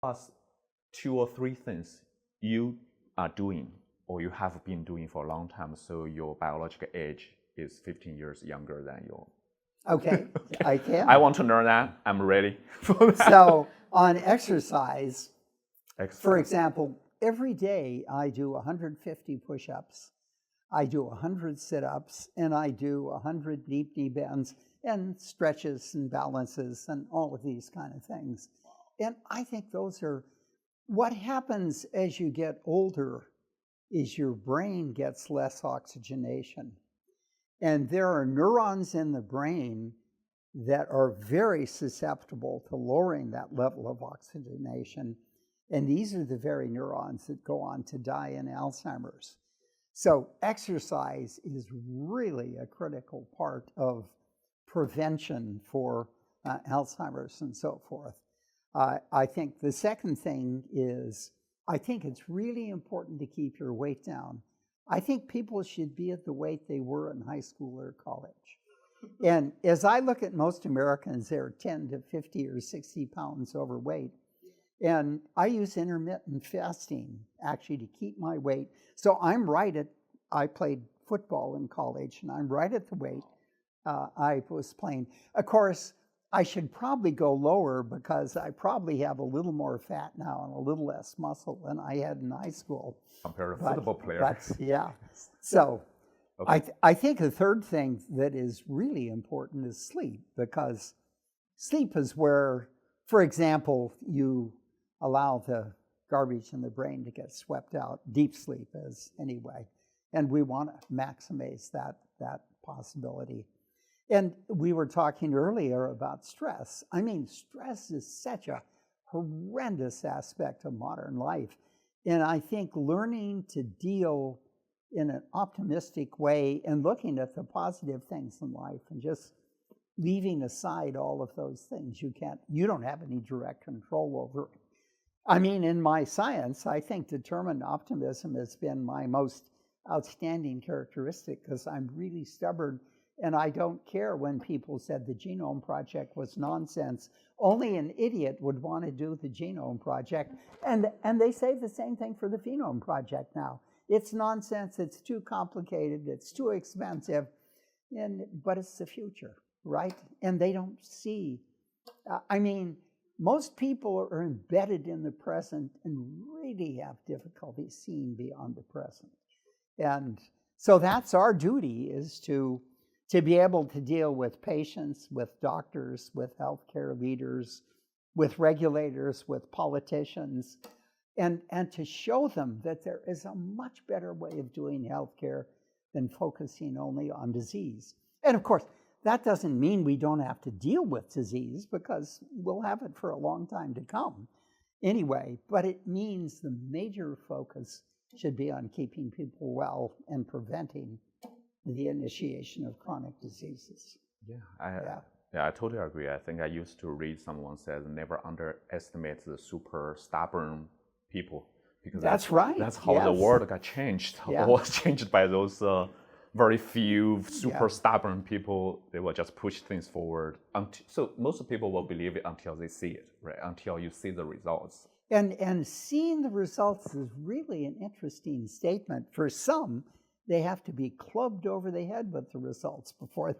Plus, 2 or 3 things you are doing or you have been doing for a long time, so your biological age is 15 years younger than you. Okay, I can. I want to learn that. I'm ready for that. So on exercise, for example, every day I do 150 push-ups, I do 100 sit-ups, and I do 100 deep knee bends and stretches and balances and all of these kind of things. And I think those are, what happens as you get older is your brain gets less oxygenation. And there are neurons in the brain that are very susceptible to lowering that level of oxygenation. And these are the very neurons that go on to die in Alzheimer's. So exercise is really a critical part of prevention for Alzheimer's and so forth. I think the second thing is, I think it's really important to keep your weight down. I think people should be at the weight they were in high school or college. And as I look at most Americans, they're 10 to 50 or 60 pounds overweight. And I use intermittent fasting actually to keep my weight. So I'm right at, I played football in college, and I'm right at the weight I was playing. Of course, I should probably go lower because I probably have a little more fat now and a little less muscle than I had in high school. Compared to a football player. But yeah. So okay. I think the third thing that is really important is sleep, because sleep is where, for example, you allow the garbage in the brain to get swept out. Deep sleep is anyway. And we want to maximize that possibility. And we were talking earlier about stress. I mean, stress is such a horrendous aspect of modern life. And I think learning to deal in an optimistic way and looking at the positive things in life and just leaving aside all of those things you don't have any direct control over. I mean, in my science, I think determined optimism has been my most outstanding characteristic, because I'm really stubborn. And I don't care when people said the Genome Project was nonsense. Only an idiot would want to do the Genome Project. And they say the same thing for the Phenome Project now. It's nonsense, it's too complicated, it's too expensive, but it's the future, right? And they don't see. I mean, most people are embedded in the present and really have difficulty seeing beyond the present. And so that's our duty, is to be able to deal with patients, with doctors, with healthcare leaders, with regulators, with politicians, and to show them that there is a much better way of doing healthcare than focusing only on disease. And of course, that doesn't mean we don't have to deal with disease, because we'll have it for a long time to come anyway, but it means the major focus should be on keeping people well and preventing the initiation of chronic diseases. Yeah, I totally agree. I think I used to read someone says never underestimate the super stubborn people, because that's right. That's how the world got changed. Yeah. It was changed by those very few super stubborn people. They will just push things forward. So most people will believe it until they see it, right? Until you see the results. And seeing the results is really an interesting statement. For some, they have to be clubbed over the head with the results before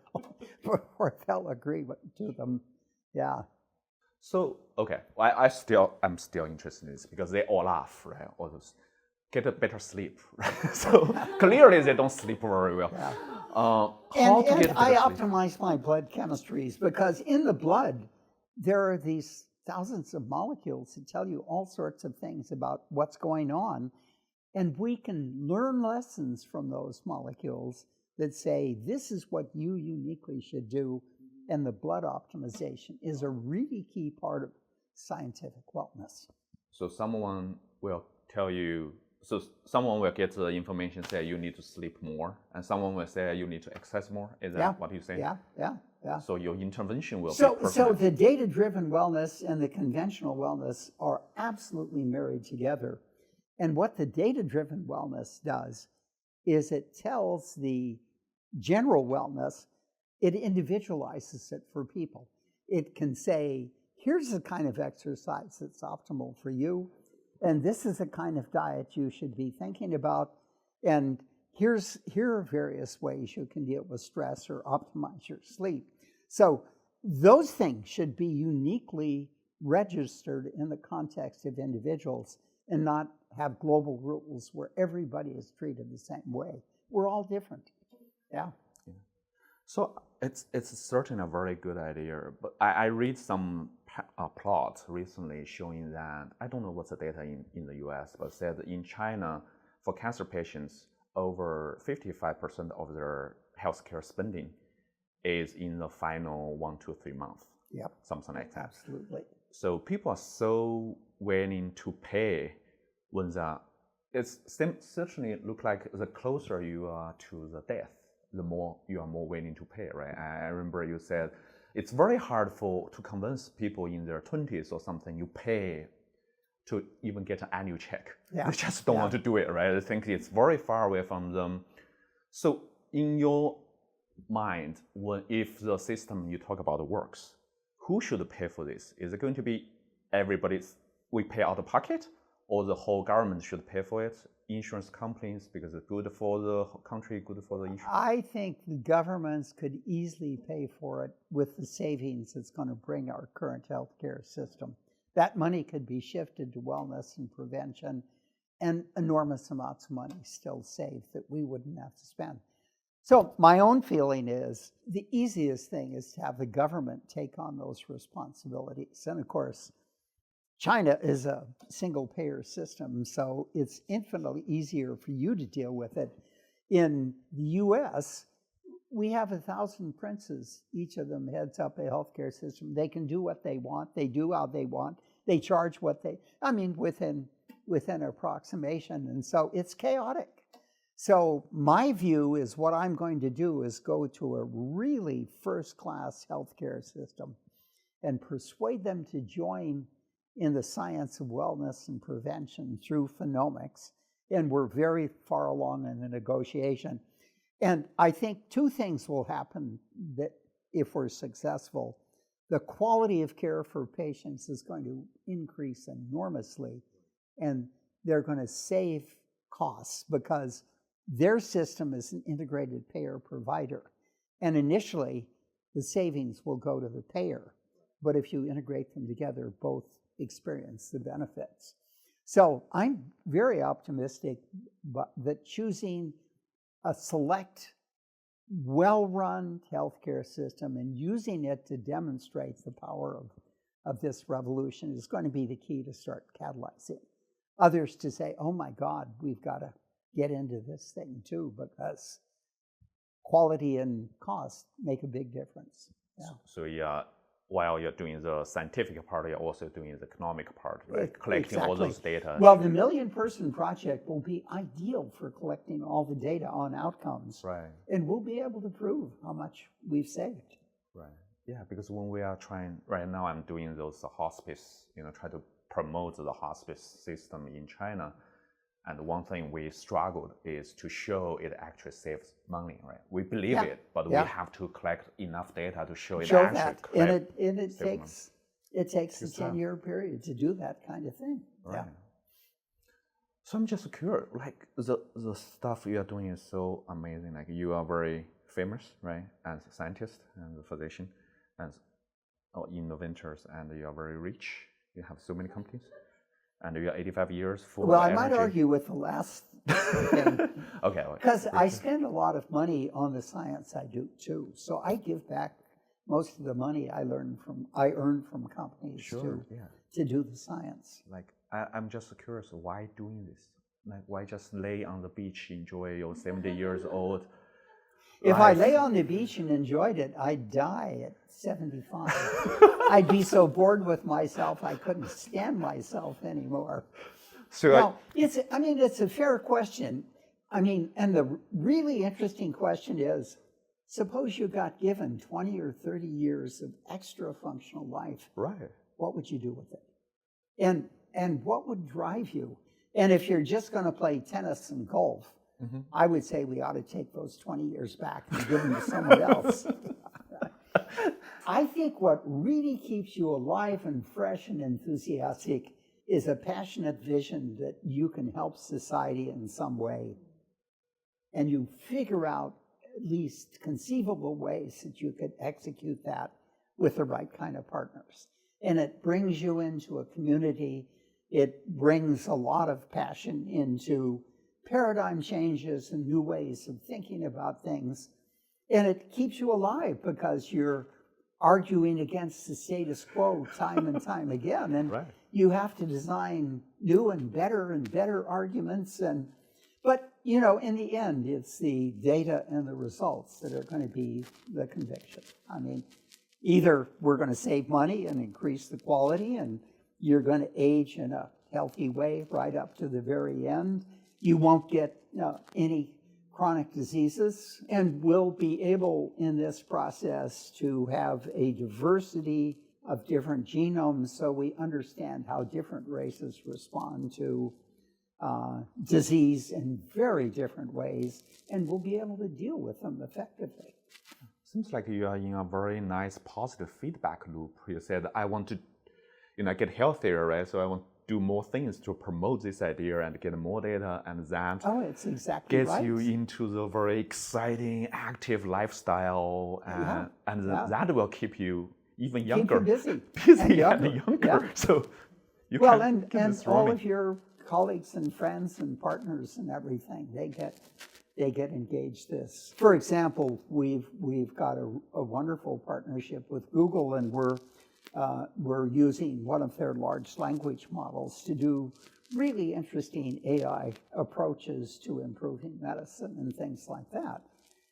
they'll agree to them. Yeah. So, okay, I'm still interested in this, because they all laugh, right? All those get a better sleep, right? So clearly they don't sleep very well. Yeah. I optimize my blood chemistries, because in the blood, there are these thousands of molecules that tell you all sorts of things about what's going on. And we can learn lessons from those molecules that say, this is what you uniquely should do. And the blood optimization is a really key part of scientific wellness. So someone will tell you, so someone will get the information, say you need to sleep more, and someone will say you need to exercise more. Is that what you say? Yeah. So your intervention will be perfect. So the data-driven wellness and the conventional wellness are absolutely married together. And what the data-driven wellness does is it tells the general wellness, it individualizes it for people. It can say, here's the kind of exercise that's optimal for you, and this is the kind of diet you should be thinking about, and here are various ways you can deal with stress or optimize your sleep. So those things should be uniquely registered in the context of individuals and not have global rules where everybody is treated the same way. We're all different. Yeah. So it's certainly a very good idea, but I read some plots recently showing that, I don't know what's the data in the US, but said in China, for cancer patients, over 55% of their healthcare spending is in the final 1 to 3 months. Yep. Something like that. Absolutely. So people are so willing to pay when it's certainly look like the closer you are to the death, the more you are more willing to pay, right? I remember you said it's very hard to convince people in their 20s or something you pay to even get an annual check. Yeah. They just don't want to do it, right? They think it's very far away from them. So in your mind, if the system you talk about works, who should pay for this? Is it going to be we pay out of pocket, or the whole government should pay for it? Insurance companies, because it's good for the country, good for the insurance? I think the governments could easily pay for it with the savings it's going to bring our current healthcare system. That money could be shifted to wellness and prevention, and enormous amounts of money still saved that we wouldn't have to spend. So my own feeling is the easiest thing is to have the government take on those responsibilities. And of course, China is a single payer system, so it's infinitely easier for you to deal with it. In the US, we have 1,000 princes. Each of them heads up a healthcare system. They can do what they want. They do how they want. They charge within approximation. And so it's chaotic. So my view is what I'm going to do is go to a really first-class healthcare system and persuade them to join in the science of wellness and prevention through phenomics. And we're very far along in the negotiation. And I think two things will happen that if we're successful. The quality of care for patients is going to increase enormously, and they're going to save costs because their system is an integrated payer provider. And initially, the savings will go to the payer. But if you integrate them together, both experience the benefits. So I'm very optimistic that choosing a select, well-run healthcare system and using it to demonstrate the power of this revolution is going to be the key to start catalyzing others to say, oh my God, we've got to get into this thing too, because quality and cost make a big difference. Yeah. So while you're doing the scientific part, you're also doing the economic part, right? Collecting all those data. Well, the million-person project will be ideal for collecting all the data on outcomes. Right. And we'll be able to prove how much we've saved. Right. Yeah, because when we are trying, right now I'm doing those hospice, try to promote the hospice system in China. And one thing we struggled is to show it actually saves money, right? We believe it, but we have to collect enough data to show it actually it takes a 10-year period to do that kind of thing. Right. Yeah. So I'm just curious, like the stuff you are doing is so amazing. Like you are very famous, right, as a scientist and a physician, as innovators, and you are very rich. You have so many companies. And you are 85 years full Well, of I energy. might argue with the last thing. Okay. Because I spend a lot of money on the science I do too. So I give back most of the money I earn from companies to do the science. Like I'm just curious, why doing this? Like why just lay on the beach, enjoy your 70 years old? If I lay on the beach and enjoyed it, I'd die at 75. I'd be so bored with myself, I couldn't stand myself anymore. So it's a fair question. And the really interesting question is, suppose you got given 20 or 30 years of extra functional life. Right. What would you do with it? And what would drive you? And if you're just going to play tennis and golf, I would say we ought to take those 20 years back and give them to someone else. I think what really keeps you alive and fresh and enthusiastic is a passionate vision that you can help society in some way. And you figure out at least conceivable ways that you could execute that with the right kind of partners. And it brings you into a community. It brings a lot of passion into paradigm changes and new ways of thinking about things. And it keeps you alive because you're arguing against the status quo time and time again. And right. You have to design new and better arguments. But, you know, in the end, it's the data and the results that are going to be the conviction. I mean, either we're going to save money and increase the quality, and you're going to age in a healthy way right up to the very end. You won't get any chronic diseases, and we'll be able in this process to have a diversity of different genomes so we understand how different races respond to disease in very different ways, and we'll be able to deal with them effectively. Seems like you are in a very nice positive feedback loop. You said, I want to, get healthier, right? So I want to do more things to promote this idea and get more data, and that it's exactly gets right. you into the very exciting, active lifestyle, and that will keep you even younger. Keep you busy. Busy and younger. Yeah. So you well, can and all of your colleagues and friends and partners and everything, they get engaged this. For example, we've got a wonderful partnership with Google, and we're using one of their large language models to do really interesting AI approaches to improving medicine and things like that.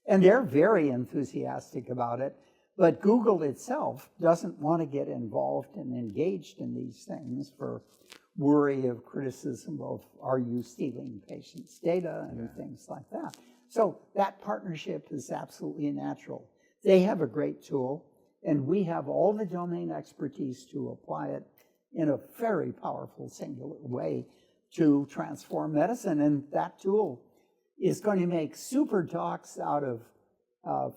And they're very enthusiastic about it, but Google itself doesn't want to get involved and engaged in these things for worry of criticism of, are you stealing patients' data and things like that. So that partnership is absolutely natural. They have a great tool, and we have all the domain expertise to apply it in a very powerful, singular way to transform medicine. And that tool is going to make super docs out of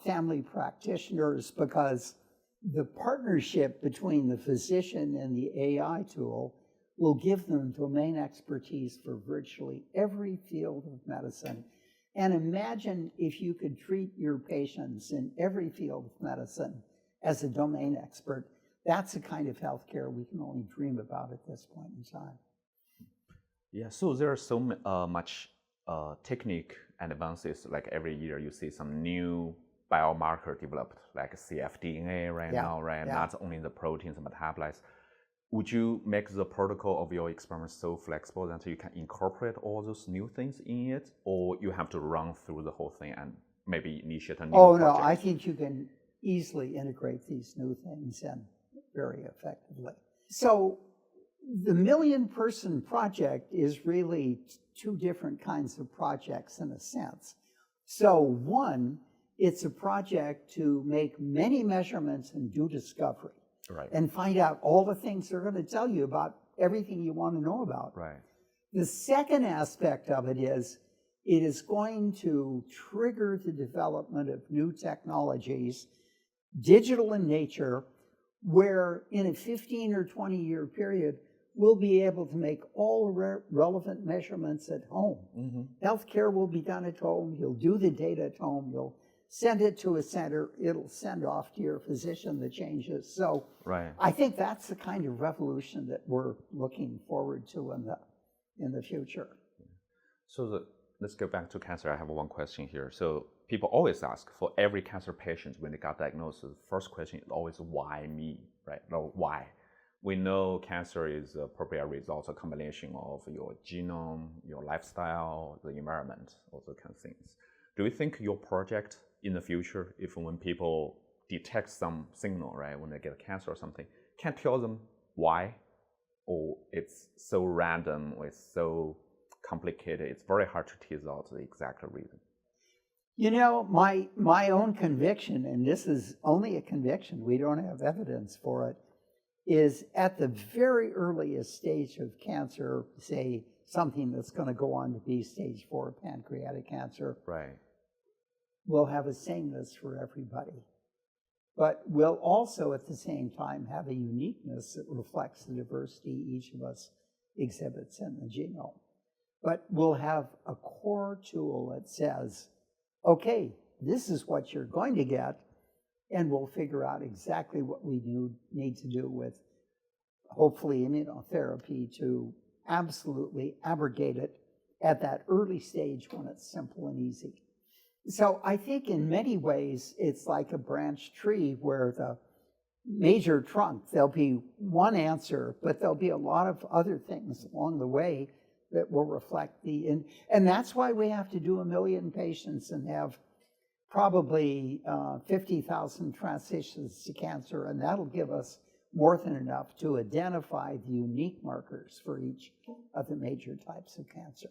family practitioners, because the partnership between the physician and the AI tool will give them domain expertise for virtually every field of medicine. And imagine if you could treat your patients in every field of medicine as a domain expert. That's the kind of healthcare we can only dream about at this point in time. Yeah, so there are so much technique and advances. Like every year you see some new biomarker developed, like cfDNA right now, right? Yeah. Not only the proteins and metabolites. Would you make the protocol of your experiment so flexible that you can incorporate all those new things in it, or you have to run through the whole thing and maybe initiate a new project? No, I think you can easily integrate these new things in very effectively. So the million-person project is really two different kinds of projects in a sense. So one, it's a project to make many measurements and do discovery. Right. And find out all the things they're going to tell you about everything you want to know about. Right. The second aspect of it is going to trigger the development of new technologies, digital in nature, where in a 15 or 20-year period, we'll be able to make all relevant measurements at home. Mm-hmm. Healthcare will be done at home. You'll do the data at home. You'll send it to a center. It'll send off to your physician the changes. So I think that's the kind of revolution that we're looking forward to in the future. So let's go back to cancer. I have one question here. So people always ask, for every cancer patient when they got diagnosed, the first question is always, why me, right? No, why? We know cancer is probably a result, a combination of your genome, your lifestyle, the environment, all those kind of things. Do you think your project in the future, if when people detect some signal, right, when they get cancer or something, can tell them why, or it's so random, or it's so complicated, it's very hard to tease out the exact reason? You know, my own conviction, and this is only a conviction, we don't have evidence for it, is at the very earliest stage of cancer, say something that's going to go on to be stage 4 pancreatic cancer, right, we'll have a sameness for everybody. but we'll also at the same time have a uniqueness that reflects the diversity each of us exhibits in the genome. But we'll have a core tool that says, okay, this is what you're going to get, and we'll figure out exactly what we need to do with, hopefully, immunotherapy to absolutely abrogate it at that early stage when it's simple and easy. So I think in many ways, it's like a branch tree where the major trunk, there'll be one answer, but there'll be a lot of other things along the way that will reflect and that's why we have to do 1 million patients and have probably 50,000 transitions to cancer, and that'll give us more than enough to identify the unique markers for each of the major types of cancer.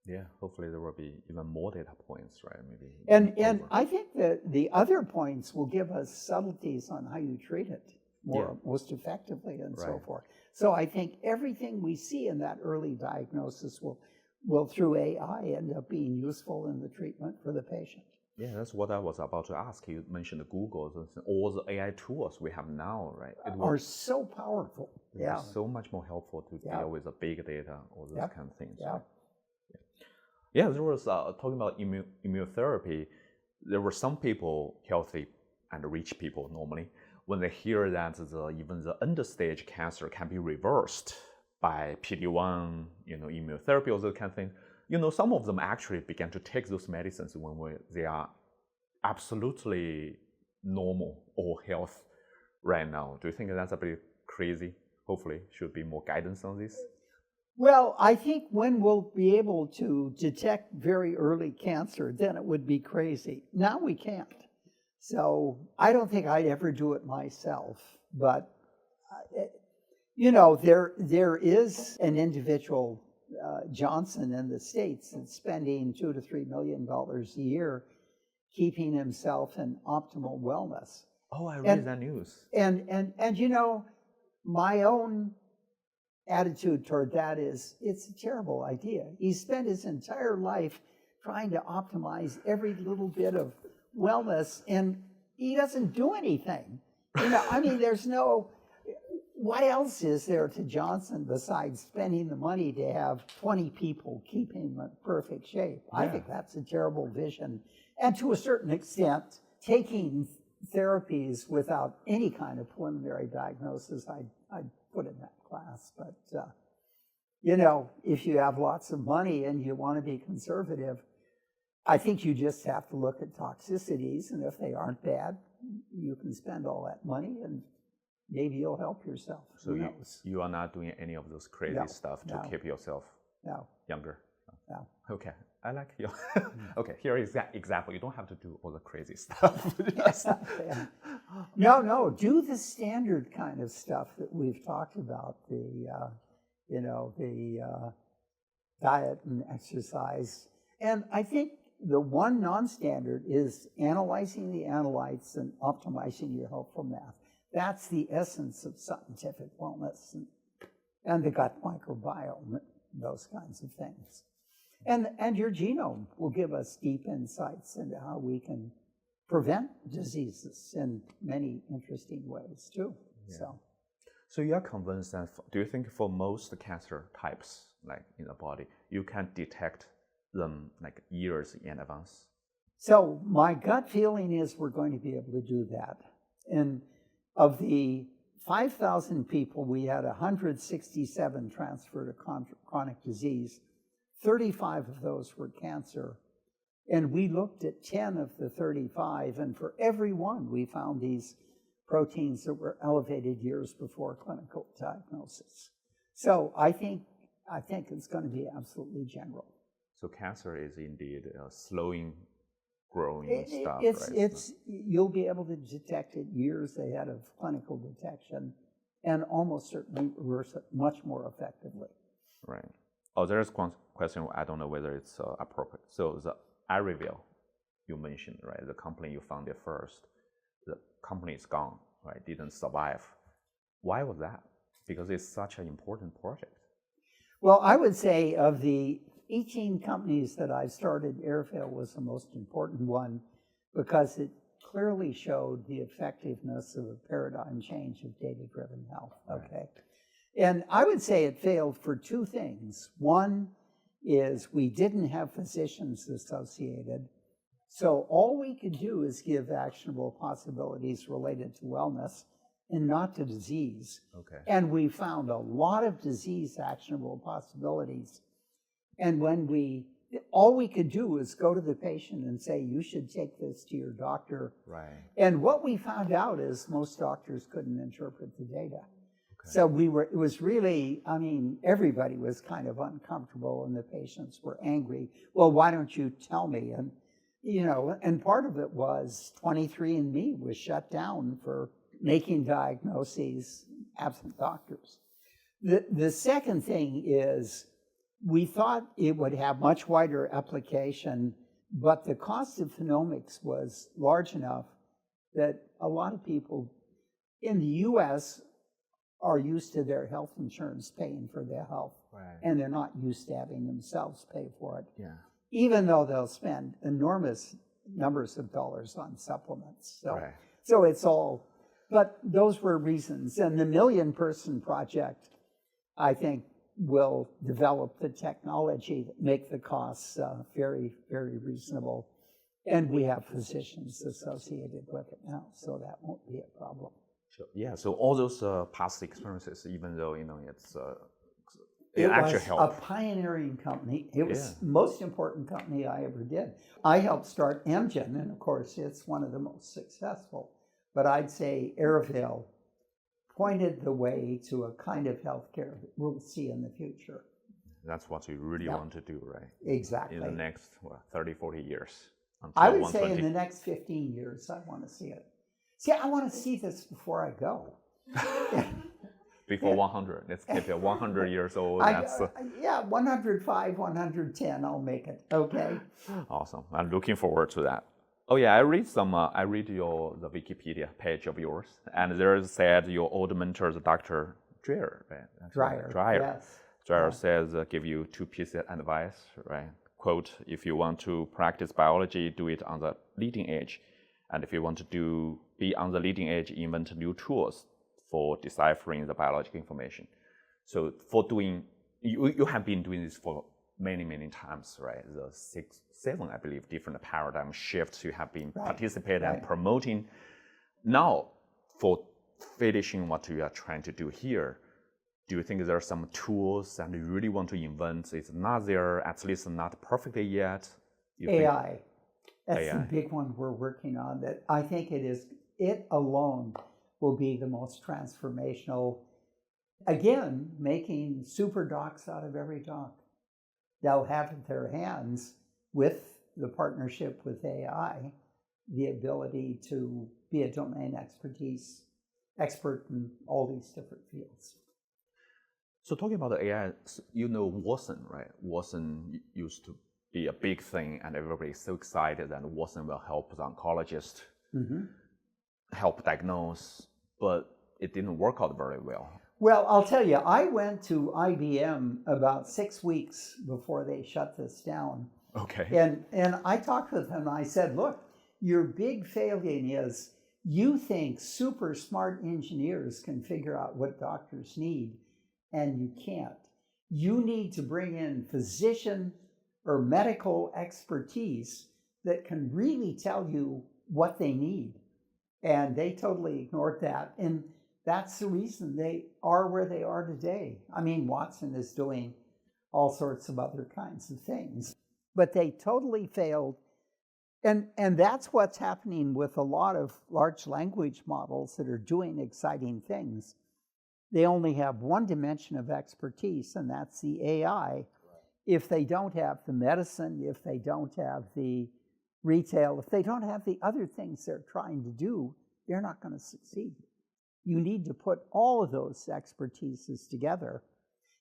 Yeah, hopefully there will be even more data points, right? Maybe. And I think that the other points will give us subtleties on how you treat it most effectively and so forth. So I think everything we see in that early diagnosis will through AI end up being useful in the treatment for the patient. Yeah, that's what I was about to ask. You mentioned Google, all the AI tools we have now, right? Are so powerful. They're so much more helpful to deal with the big data, all those kind of things. Yeah. Right? Yeah, there was talking about immunotherapy. There were some people, healthy and rich people normally, when they hear that even the end-stage cancer can be reversed by PD-1, immunotherapy, all those kind of things. Some of them actually began to take those medicines when they are absolutely normal or health right now. Do you think that's a bit crazy? Hopefully, should be more guidance on this. Well, I think when we'll be able to detect very early cancer, then it would be crazy. Now we can't. So I don't think I'd ever do it myself. But, there is an individual, Johnson in the States, that's spending $2 to $3 million a year keeping himself in optimal wellness. Oh, I read that news. And my own attitude toward that is it's a terrible idea. He spent his entire life trying to optimize every little bit of wellness, and he doesn't do anything. There's what else is there to Johnson besides spending the money to have 20 people keep him in perfect shape? Yeah. I think that's a terrible vision. And to a certain extent, taking therapies without any kind of preliminary diagnosis, I'd put in that class. But, if you have lots of money and you want to be conservative, I think you just have to look at toxicities, and if they aren't bad, you can spend all that money and maybe you'll help yourself. So you are not doing any of those crazy stuff to keep yourself younger? No. Okay, I like you. Okay, here is that example. You don't have to do all the crazy stuff. No, do the standard kind of stuff that we've talked about, the diet and exercise. And I think the one non-standard is analyzing the analytes and optimizing your helpful math. That's the essence of scientific wellness and the gut microbiome, those kinds of things. And your genome will give us deep insights into how we can prevent diseases in many interesting ways too. Yeah. So you are convinced that, do you think for most cancer types, like in the body, you can detect them like years in advance? So my gut feeling is we're going to be able to do that. And of the 5,000 people, we had 167 transfer to chronic disease. 35 of those were cancer. And we looked at 10 of the 35, and for every one, we found these proteins that were elevated years before clinical diagnosis. So I think it's going to be absolutely general. So cancer is indeed slowing growing stuff, right? You'll be able to detect it years ahead of clinical detection and almost certainly reverse it much more effectively. Right. Oh, there's one question, I don't know whether it's appropriate. So the iReveal you mentioned, right? The company you founded first, the company is gone, right? Didn't survive. Why was that? Because it's such an important project. Well, I would say of the 18 companies that I started, AirFail was the most important one because it clearly showed the effectiveness of a paradigm change of data-driven health, okay? And I would say it failed for two things. One is we didn't have physicians associated, so all we could do is give actionable possibilities related to wellness and not to disease. Okay. And we found a lot of disease actionable possibilities. And when all we could do was go to the patient and say, you should take this to your doctor. Right. And what we found out is most doctors couldn't interpret the data. Okay. So it was really, I mean, everybody was kind of uncomfortable and the patients were angry. Well, why don't you tell me? And, you know, and part of it was 23andMe was shut down for making diagnoses absent doctors. The second thing is we thought it would have much wider application, but the cost of genomics was large enough that a lot of people in the US are used to their health insurance paying for their health. Right. And they're not used to having themselves pay for it. Yeah. Even though they'll spend enormous numbers of dollars on supplements. So, Right. so it's all, but those were reasons. And the Million Person Project, I think, will develop the technology that make the costs very, very reasonable. And we have physicians associated with it now, so that won't be a problem. Sure. Yeah, so all those past experiences, even though, you know, it It actually was helped. a pioneering company. It was Yeah. the most important company I ever did. I helped start Amgen, and of course, it's one of the most successful. But I'd say Airvale pointed the way to a kind of healthcare that we'll see in the future. That's what you really want to do, right? Exactly. In the next 30, 40 years. Until I would say 120. in the next 15 years, I want to see it. See, I want to see this before I go. Before 100. Let's keep it 100 years old. Yeah, 105, 110, I'll make it. Okay. Awesome. I'm looking forward to that. Oh yeah, I read the Wikipedia page of yours, and there is said your old mentor, Dr. Dreyer, right? Dreyer. Yes. Dreyer says, give you 2 pieces of advice, right? Quote, if you want to practice biology, do it on the leading edge. And if you want to be on the leading edge, invent new tools for deciphering the biological information. So you have been doing this for many, many times, right? The 6, 7, I believe, different paradigm shifts you have been participating and promoting. Now, for finishing what you are trying to do here, do you think there are some tools and you really want to invent? It's not there, at least not perfectly yet. AI. That's AI. the big one we're working on. That I think it alone will be the most transformational. Again, making super docs out of every doc. They'll have in their hands, with the partnership with AI, the ability to be a domain expert in all these different fields. So talking about the AI, you know Watson, right? Watson used to be a big thing, and everybody's so excited that Watson will help the oncologist help diagnose, but it didn't work out very well. Well, I'll tell you, I went to IBM about 6 weeks before they shut this down. Okay. And I talked with him, and I said, look, your big failing is you think super smart engineers can figure out what doctors need, and you can't. You need to bring in physician or medical expertise that can really tell you what they need. And they totally ignored that. And that's the reason they are where they are today. I mean, Watson is doing all sorts of other kinds of things, but they totally failed. And that's what's happening with a lot of large language models that are doing exciting things. They only have one dimension of expertise, and that's the AI. Right. If they don't have the medicine, if they don't have the retail, if they don't have the other things they're trying to do, they're not going to succeed. You need to put all of those expertises together.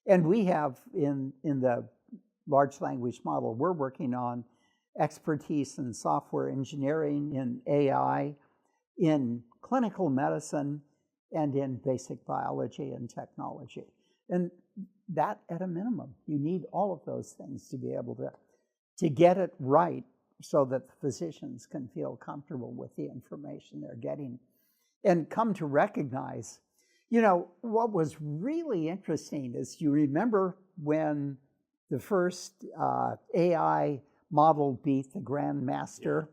And we have in the large language model, we're working on expertise in software engineering, in AI, in clinical medicine, and in basic biology and technology. And that at a minimum, you need all of those things to be able to get it right so that the physicians can feel comfortable with the information they're getting and come to recognize, what was really interesting is, you remember when the first AI model beat the Grandmaster?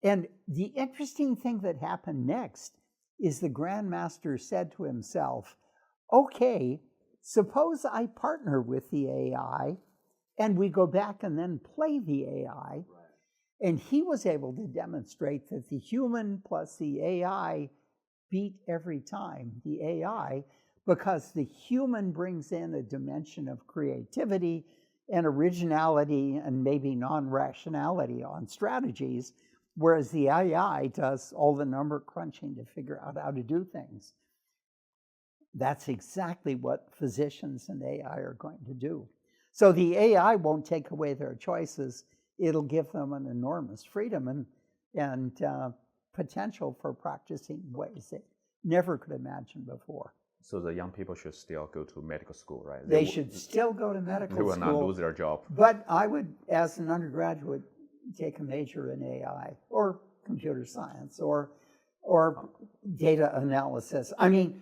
And the interesting thing that happened next is the Grandmaster said to himself, okay, suppose I partner with the AI and we go back and then play the AI. Right. And he was able to demonstrate that the human plus the AI beat every time the AI, because the human brings in a dimension of creativity and originality and maybe non-rationality on strategies, whereas the AI does all the number crunching to figure out how to do things. That's exactly what physicians and AI are going to do. So the AI won't take away their choices. It'll give them an enormous freedom and potential for practicing ways they never could imagine before. So the young people should still go to medical school, right? They should still go to medical school. They will not lose their job. But I would, as an undergraduate, take a major in AI or computer science or data analysis. I mean,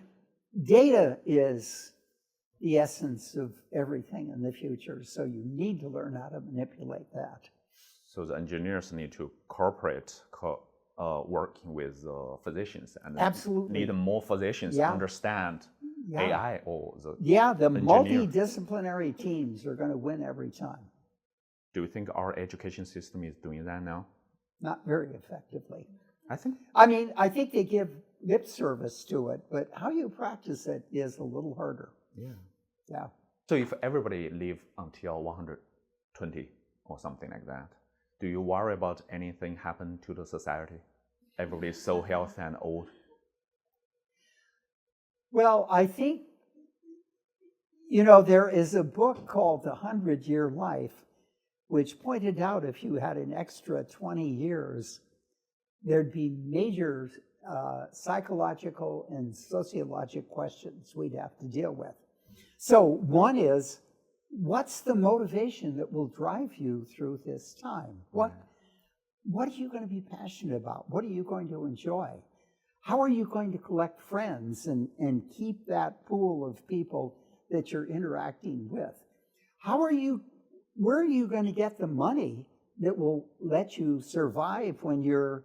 data is the essence of everything in the future, so you need to learn how to manipulate that. So the engineers need to cooperate, working with physicians, and absolutely need more physicians to understand AI or the the multidisciplinary teams are going to win every time. Do you think our education system is doing that now? Not very effectively. I think they give lip service to it, but how you practice it is a little harder. Yeah. So if everybody live until 120 or something like that, do you worry about anything happen to the society? Everybody's so healthy and old. Well, I think, there is a book called The 100-Year Life, which pointed out if you had an extra 20 years, there'd be major psychological and sociological questions we'd have to deal with. So one is, what's the motivation that will drive you through this time? What are you going to be passionate about? What are you going to enjoy? How are you going to collect friends and keep that pool of people that you're interacting with? Where are you going to get the money that will let you survive when you're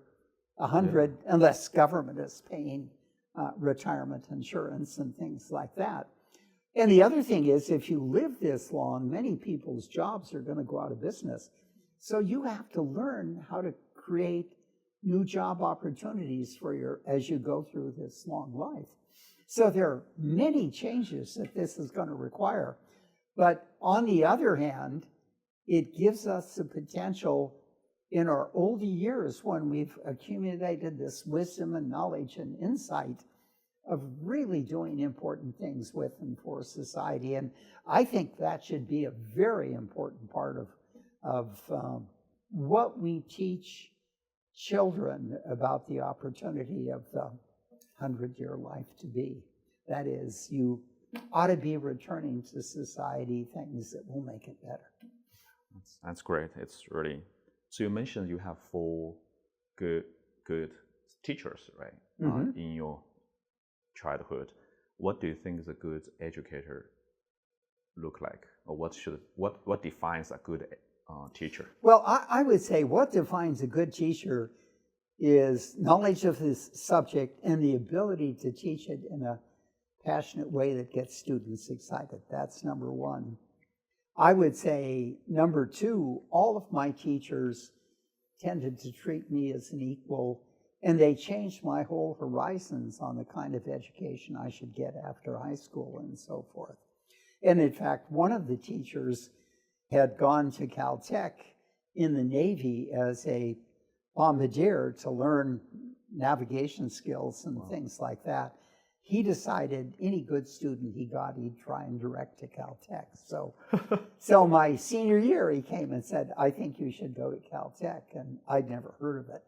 100, unless government is paying retirement insurance and things like that? And the other thing is, if you live this long, many people's jobs are going to go out of business. So you have to learn how to create new job opportunities as you go through this long life. So there are many changes that this is going to require. But on the other hand, it gives us the potential in our older years, when we've accumulated this wisdom and knowledge and insight, of really doing important things with and for society. And I think that should be a very important part of what we teach children about the opportunity of the 100-year life to be. That is, you ought to be returning to society things that will make it better. That's great. It's really... So you mentioned you have 4 good teachers, right? Mm-hmm. In your childhood. What do you think is a good educator look like? Or what defines a good teacher? Well, I would say what defines a good teacher is knowledge of this subject and the ability to teach it in a passionate way that gets students excited. That's number 1. I would say number 2, all of my teachers tended to treat me as an equal, and they changed my whole horizons on the kind of education I should get after high school and so forth. And in fact, one of the teachers had gone to Caltech in the Navy as a bombardier to learn navigation skills and things like that. He decided any good student he got, he'd try and direct to Caltech. So my senior year, he came and said, I think you should go to Caltech. And I'd never heard of it.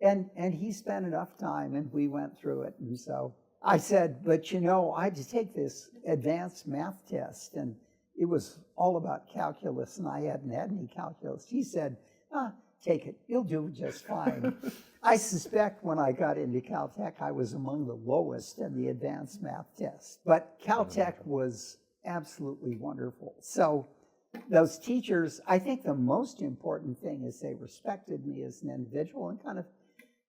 And he spent enough time, and we went through it. And so I said, but I had to take this advanced math test, and it was all about calculus, and I hadn't had any calculus. He said, take it. You'll do just fine. I suspect when I got into Caltech, I was among the lowest in the advanced math test. But Caltech was absolutely wonderful. So those teachers, I think the most important thing is they respected me as an individual and kind of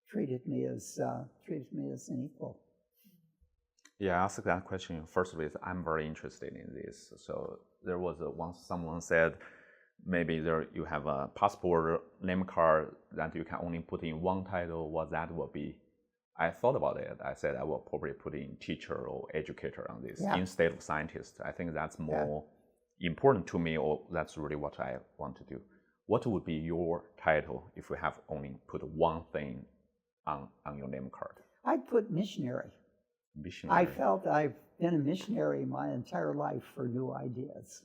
treated me as an equal. Yeah, I asked that question. First of all, I'm very interested in this. So there was once someone said, maybe there you have a passport name card that you can only put in one title, what that will be. I thought about it. I said I will probably put in teacher or educator on this instead of scientist. I think that's more important to me, or that's really what I want to do. What would be your title if you have only put one thing on your name card? I'd put missionary. Missionary. I felt I've been a missionary my entire life for new ideas.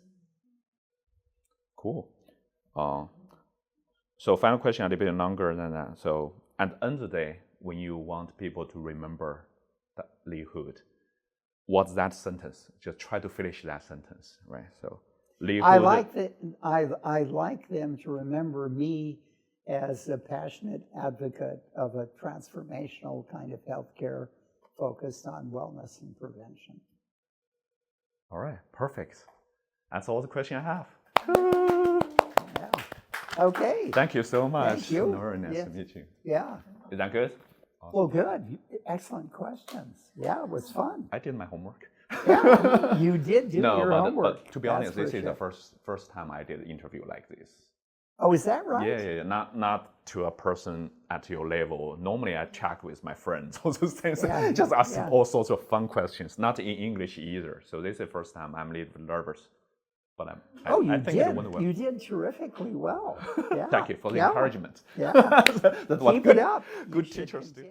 Cool. So final question, a little bit longer than that. So at the end of the day, when you want people to remember Lee Hood, what's that sentence? Just try to finish that sentence, right? So Lee Hood. I like them to remember me as a passionate advocate of a transformational kind of healthcare focused on wellness and prevention. All right, perfect. That's all the questions I have. Yeah. Okay. Thank you so much. Thank you. Very nice to meet you. Yeah. Is that good? Awesome. Well, good. Excellent questions. Yeah, it was fun. I did my homework. Yeah, you did do your homework. But to be honest, this is the first time I did an interview like this. Oh, is that right? Yeah. Not to a person at your level. Normally, I chat with my friends, all those things. Just ask all sorts of fun questions. Not in English either. So this is the first time I'm a little bit nervous. But I think it went well. You did terrifically well. Yeah. Thank you for the encouragement. Yeah. That's what Keep it up. Good teachers do.